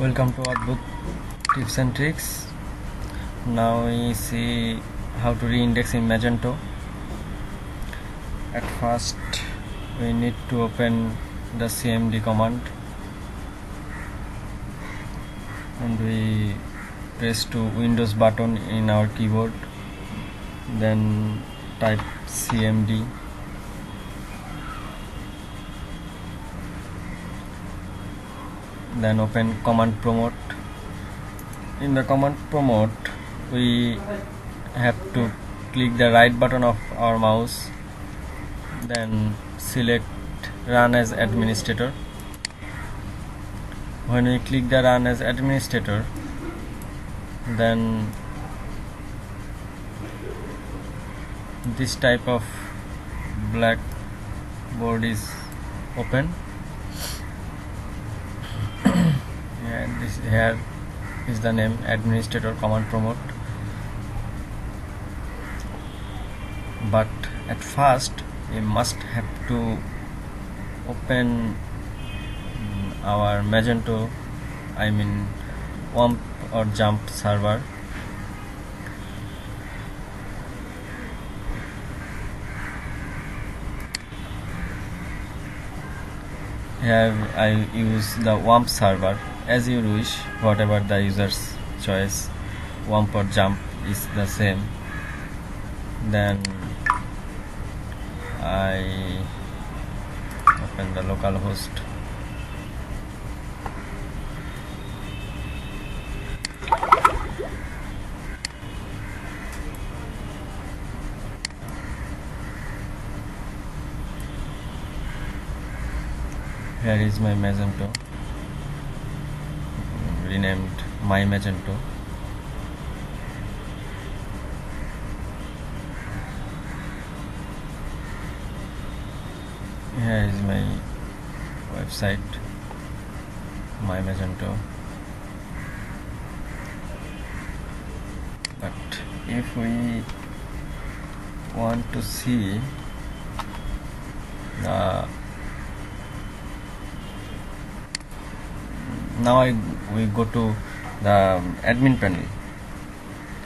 Welcome to ADVUUT tips and tricks. Now we see how to reindex in Magento. At first we need to open the cmd command and we press to Windows button in our keyboard, then type cmd, then open command prompt. In the command prompt we have to click the right button of our mouse, then select run as administrator. When we click the run as administrator, then this type of black board is open. And this here is the name administrator command prompt. But at first we must have to open our Magento, WAMP or jump server. Here I use the WAMP server. As you wish, whatever the user's choice, WAMP or jump is the same. Then I open the localhost. Here is my Magento, renamed my Magento. Here is my website, my Magento. But if we want to see the we go to the admin panel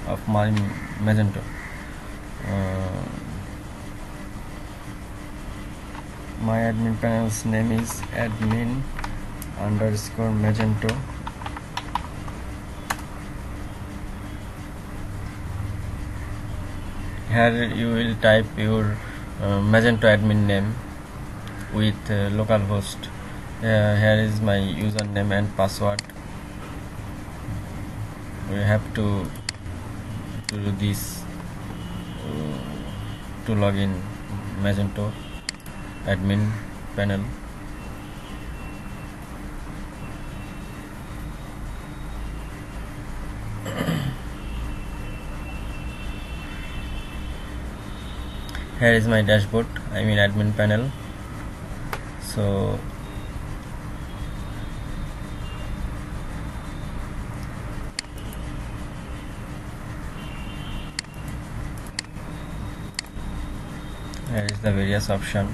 of my Magento. My admin panel's name is admin_Magento. Here you will type your Magento admin name with localhost. Here is my username and password. We have to do this to log in Magento admin panel. Here is my dashboard, admin panel. So here is the various option.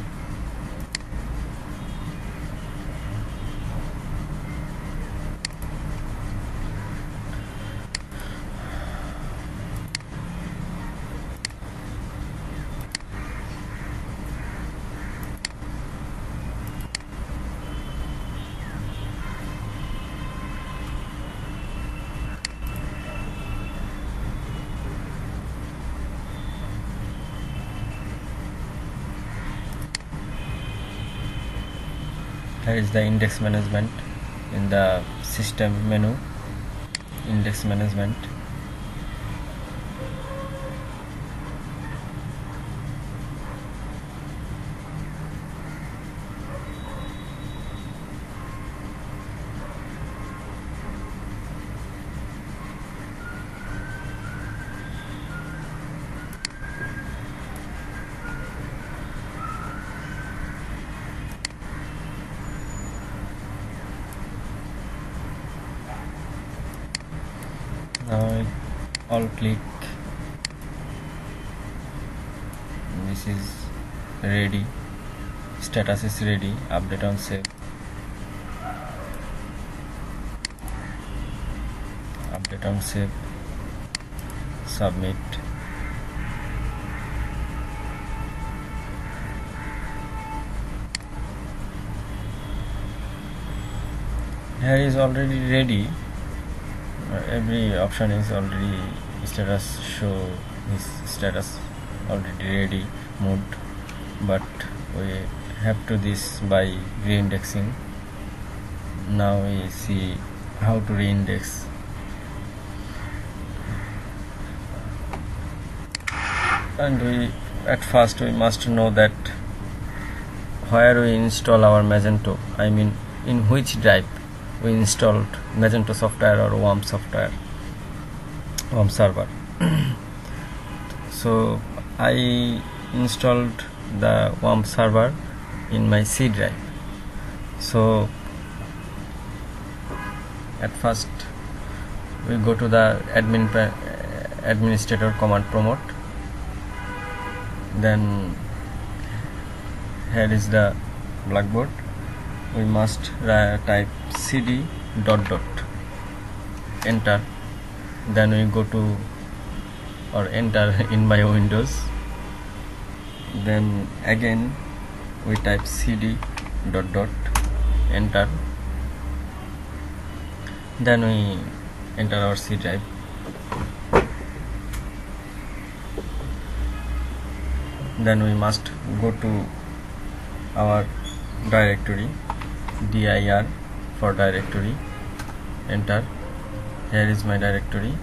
Here is the index management in the system menu, index management. Now all click. This is ready, status is ready, update on save. hit on save, submit. Here is already ready. Every option is already status, show his status already ready mode, but we have to this by reindexing. Now we see how to reindex. And we at first we must know that where we install our Magento, I mean in which drive we installed Magento software or WAMP software, WAMP server. So I installed the WAMP server in my C drive. So at first we go to the administrator command promote, then here is the blackboard. We must type cd ... enter, then we go to or enter in my Windows, then again we type cd ... enter, then we enter our C drive. Then we must go to our directory, dir for directory, enter. Here is my directory.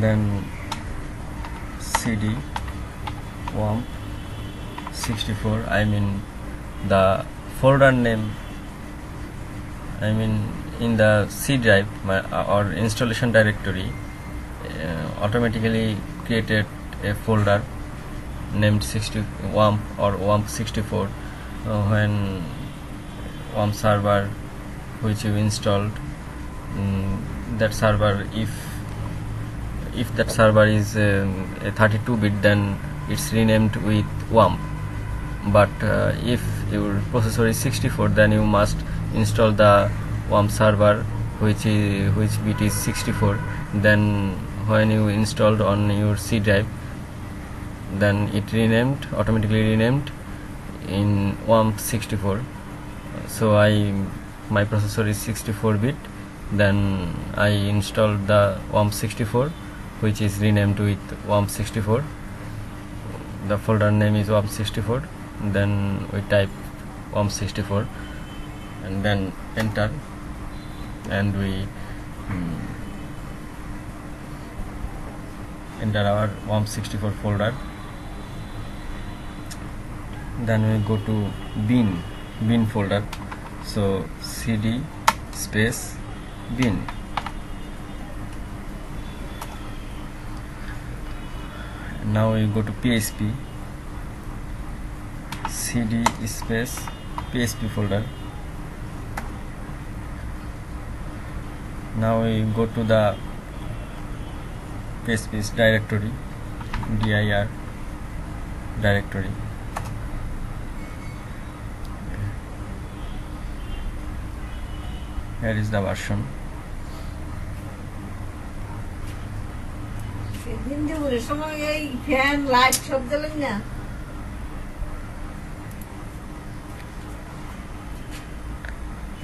Then cd WAMP 64, I mean the folder name, I mean in the C drive or installation directory automatically created a folder named WAMP or WAMP 64 when WAMP server which you installed, that server, if that server is a 32-bit, then it's renamed with WAMP. But if your processor is 64, then you must install the WAMP server which bit is 64. Then when you installed on your C drive, then it automatically renamed in WAMP 64. So my processor is 64-bit, then I installed the WAMP 64 which is renamed with WAMP 64. The folder name is WAMP 64. Then we type WAMP 64 and then enter, and we enter our WAMP 64 folder. Then we go to bin folder, so cd space bin. Now we go to PHP, cd space PHP folder. Now we go to the PHP directory, dir directory. Here is the version. Fan light সব জ্বলেন না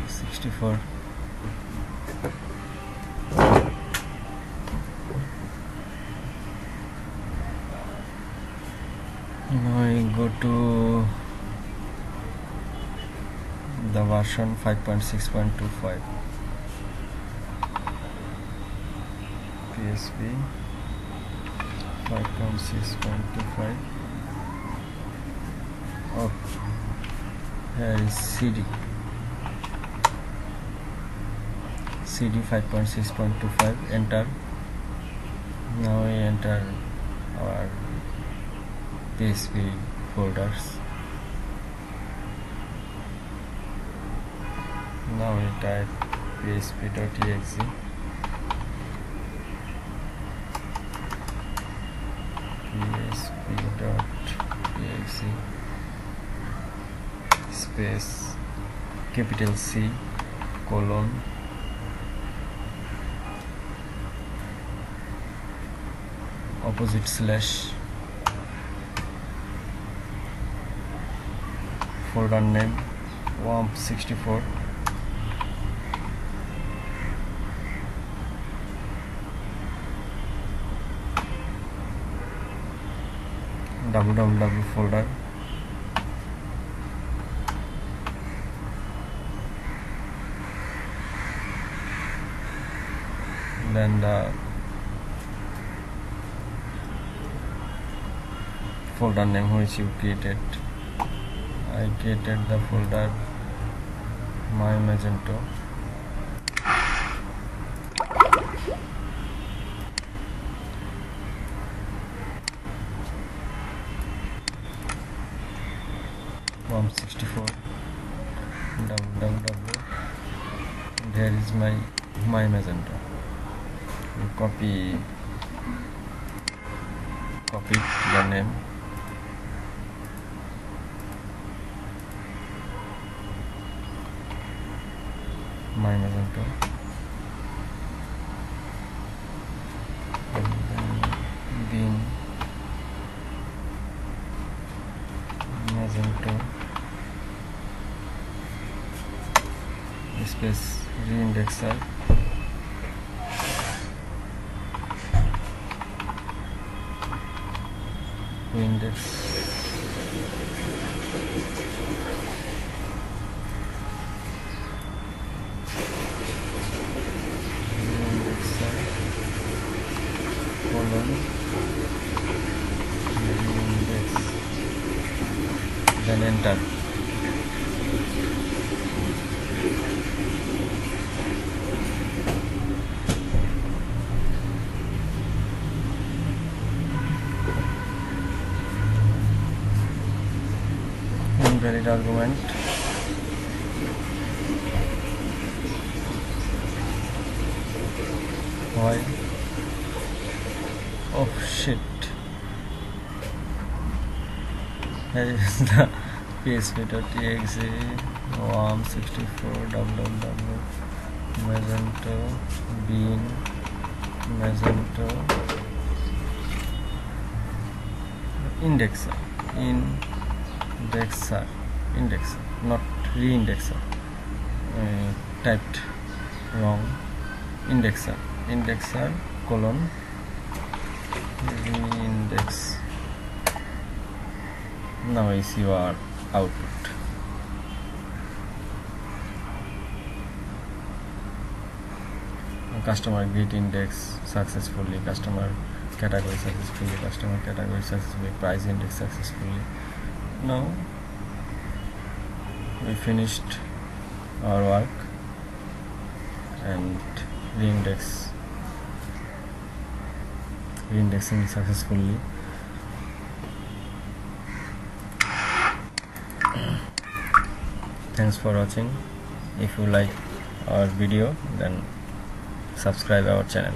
64. Now I go to the version 5.6.25 PSP 5.6.25. Oh, here is CD 5.6.25. enter. Now we enter our PHP folders. Now we type php.exe. php.exe space capital C colon opposite slash folder name WAMP64 www folder then the folder name which you created. I created the folder my Magento. WAMP64 www. There is my Magento. You copy the name. My Magento. And then bin Magento space Reindexer Reindex colon Reindex, then enter. Invalid argument. Why? Oh shit. Here is the php.exe WAMP64 www Magento bin Magento indexer not reindexer, typed wrong. Indexer colon reindex. Now is your output. Customer get index successfully, customer category successfully, customer category successfully, price index successfully. Now we finished our work and reindexing successfully. Thanks for watching. If you like our video, then subscribe our channel.